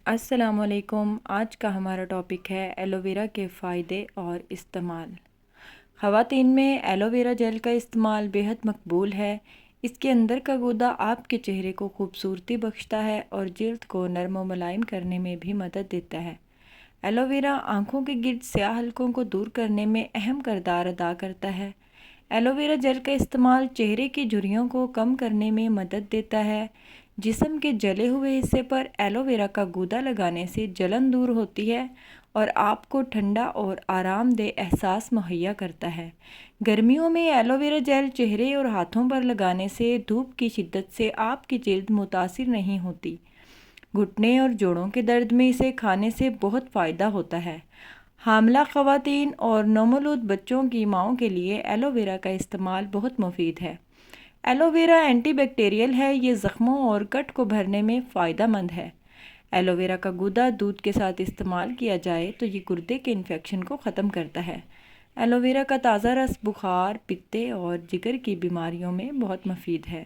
السلام علیکم۔ آج کا ہمارا ٹاپک ہے ایلو ویرا کے فائدے اور استعمال۔ خواتین میں ایلو ویرا جیل کا استعمال بہت مقبول ہے۔ اس کے اندر کا گودا آپ کے چہرے کو خوبصورتی بخشتا ہے اور جلد کو نرم و ملائم کرنے میں بھی مدد دیتا ہے۔ ایلو ویرا آنکھوں کے گرد سیاہ حلقوں کو دور کرنے میں اہم کردار ادا کرتا ہے۔ ایلو ویرا جیل کا استعمال چہرے کی جھریوں کو کم کرنے میں مدد دیتا ہے۔ جسم کے جلے ہوئے حصے پر ایلو ویرا کا گودا لگانے سے جلن دور ہوتی ہے اور آپ کو ٹھنڈا اور آرام دہ احساس مہیا کرتا ہے۔ گرمیوں میں ایلو ویرا جیل چہرے اور ہاتھوں پر لگانے سے دھوپ کی شدت سے آپ کی جلد متاثر نہیں ہوتی۔ گھٹنے اور جوڑوں کے درد میں اسے کھانے سے بہت فائدہ ہوتا ہے۔ حاملہ خواتین اور نومولود بچوں کی ماؤں کے لیے ایلو ویرا کا استعمال بہت مفید ہے۔ ایلو ویرا اینٹی بیکٹیریل ہے، یہ زخموں اور کٹ کو بھرنے میں فائدہ مند ہے۔ ایلو ویرا کا گودا دودھ کے ساتھ استعمال کیا جائے تو یہ گردے کے انفیکشن کو ختم کرتا ہے۔ ایلو ویرا کا تازہ رس بخار، پتے اور جگر کی بیماریوں میں بہت مفید ہے۔